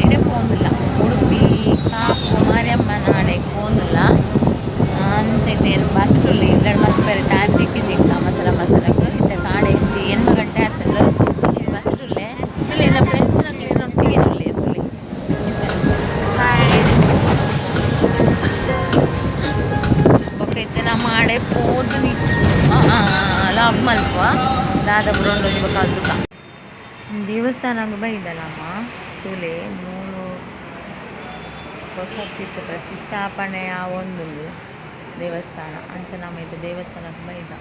ಇಡೆ ಪೋಂದಿಲ್ಲ ಉಡುಪಿ ಕಾಪು ಮಾರಿಯಮ್ಮನ ಆಡೆಗೆ ಪೋಂದಿಲ್ಲ ಅಂಚೈತೆ ಏನು ಬಸ್ಸುಲ್ಲಿ ಇಲ್ಲಡ್ ಮಲ್ಪೆರೆ ಟೈಮ್ ದಿಕ್ಕಿಜಿಕ್ಕ ಮಸಾಲಕ್ಕೆ ಇತ್ತ ಕಾಡೆ ಇಜ್ಜಿ 8 ಗಂಟೆ ಆಗ್ತದೆ ಬಸ್ಸುಲ್ಲೇ ತುಲೆ ನನ್ನ ಫ್ರೆಂಡ್ಸ್ ನಂಗೆ ಒಟ್ಟಿಗೆ ತುಲೆ ಹಾಯ್ ಬೊಕ್ಕ ಇತ್ತೆ ನಮ್ಮ ಆಡೆ ಪೋದು ಲಾಗ್ ಮಲ್ಪುವ ದಾದ ಬುರೊಂದು ಬೊಕ್ಕ ಅದುಕ ದೇವಸ್ಥಾನಕ್ಕೆ ಬೈದಲ್ಲಮ್ಮ ತುಲೆ ಮೂರು ಹೊಸತಿತ್ತು ಪ್ರತಿಷ್ಠಾಪನೆಯ ಒಂದು ದೇವಸ್ಥಾನ ಅಂಚ ನಮ್ಮ ಇದು ದೇವಸ್ಥಾನಕ್ಕೆ ಬೈದ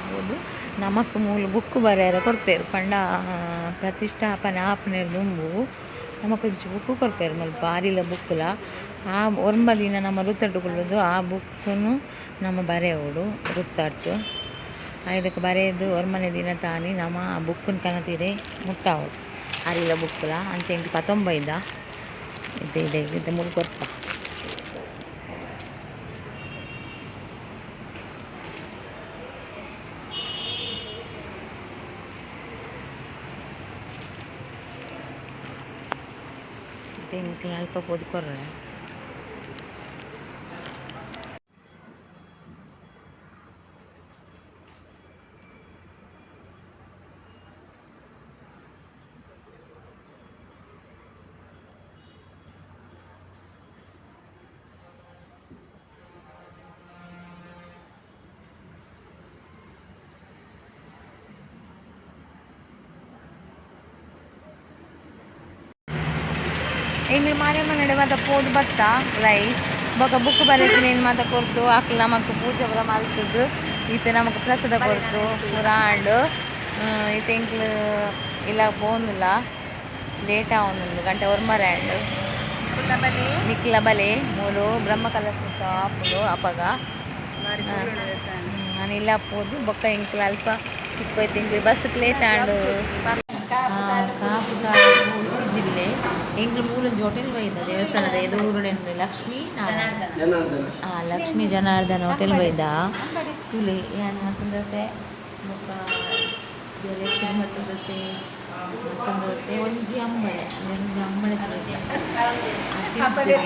ಹೋದು ನಮಕ್ ಮೂಲ ಬುಕ್ ಬರ್ಯಾರ ಕೊಡ್ತೇರು ಪಂಡ ಪ್ರತಿಷ್ಠಾಪನೆ ಆಪನೆ ದುಂಬು ನಮಕೊಂಚು ಬುಕ್ ಕೊಡ್ತೇರು ಮಲ್ಪ ಆರಿಲ ಬುಕ್ಲ ಆ ಒಂಬ ದಿನ ನಮ್ಮ ರುತ್ತಟ್ಟುಕೊಳ್ಳೋದು ಆ ಬುಕ್ಕನ್ನು ನಮ್ಮ ಬರೆಯೋಡು ರುತ್ತಟ್ಟು ಇದಕ್ಕೆ ಬರೆಯೋದು ಒರ್ಮನೆ ದಿನ ತಾನಿ ನಮ್ಮ ಆ ಬುಕ್ಕನ್ನು ಕನತೀರೆ ಮುಟ್ಟಾವಡು ಆರಿಲ ಬುಕ್ಲ ಅಂಚೆ ಇಂటి 19 ಇದೆ ಮೂರು ಕೊರ್ಪ ಇಂಟಿ ಅಲ್ಪ ಪೊದ್ಕೊರ್ರೆ ಎಂಗ್ಳು ಮಾರಿಯಮ್ಮನಡೆ ಮಾತ ಪೋದು ಬತ್ತ ರೈಸ್ ಬೊಕ ಬುಕ್ ಬರೆತೀನಿ ಏನು ಮಾತ ಕೊರ್ತು ಆಕ್ಲು ನಮಕ್ ಪೂಜೆ ಬರ ಮಲ್ತದ್ದು ಈತ ನಮಕ್ ಪ್ರಸಾದ ಕೊರ್ತು ಪುರಾಂಡ್ ಈತ ಎಂಕ್ಲು ಇಲ್ಲ ಪೋಂದಿಲ್ಲ ಲೇಟ್ ಆವೊಂದುಂಡು ಗಂಟೆ ಒರ್ಮರ್ಯಾಂಡ್ ನಿಕ್ಲ ಬಲೆ ಮೂಲು ಬ್ರಹ್ಮ ಕಲಶ ಆಪುಲು ಅಪಗ ನಾನು ಇಲ್ಲ ಪೋದು ಬೊಕ್ಕ ಎಂಕ್ಲು ಅಲ್ಪ ಇಪ್ಪತ್ತು ಎಂಕ್ಲು ಬಸ್ ಲೇಟ್ ಆಂಡ್ ಕಾಪು ಉಡುಪಿ ಜಿಲ್ಲೆ ಎಂಗ್ಳು ಮೂಲೊಂಜಿ ಹೋಟೆಲ್ ಬೈದ ದೇವಸ್ಥಾನದ ಎದುರುಡೆಂಡು ಲಕ್ಷ್ಮೀ ಜನಾರ್ದನ ಹೋಟೆಲ್ ಬೈದ ತುಲೆ ಏನು ಮಸಾಲ ದೋಸೆ ಬೊಕ್ಕ ಜಯಲಕ್ಷ್ಮಿ ಮಸಾಲ ದೋಸೆ ಒಂಜಿ ಅಂಬಳೆ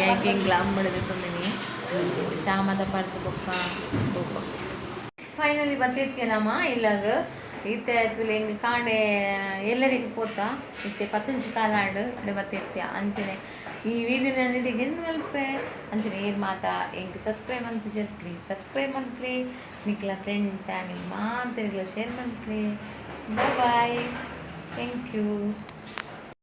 ಯಾಕೆ ಎಂಗ್ಳು ಅಂಬಳದ ತೊಂದಿನಿ ಚಾಮದ ಪರ್ದು ಬೊಕ್ಕ ಫೈನಲಿ ಬತ್ತಿರ್ತೀನಮ್ಮ ಇಲ್ಲಾಗ ಈತೆ ತುಲೆ ಎಂಗ್ ಕಾಂಡೆ ಎಲ್ಲರಿಗೂ ಪೋತ ಈತೆ ಪತ್ತಂಜಿ ಕಾಲಾಂಡ್ ಅಡೆ ಬತ್ತಿರ್ತೀಯ ಅಂಚನೆ ಈ ವಿಡಿಯೋನ ನಿಮಗೆ ಎಂದು ಮಲ್ಪೆ ಅಂಚನೆ ಏರ್ ಮಾತಾ ಎಂಗ್ ಸಬ್ಸ್ಕ್ರೈಬ್ ಅಂತ ಪ್ಲೀಸ್ ಸಬ್ಸ್ಕ್ರೈಬ್ ಮಲ್ಪ್ಲಿ ನಿಕ್ಲ ಫ್ರೆಂಡ್ ಫ್ಯಾಮಿಲಿ ಮಾತ್ರ ಶೇರ್ ಮಲ್ಪ್ಲಿ ಬಾಯ್ ಥ್ಯಾಂಕ್ ಯು.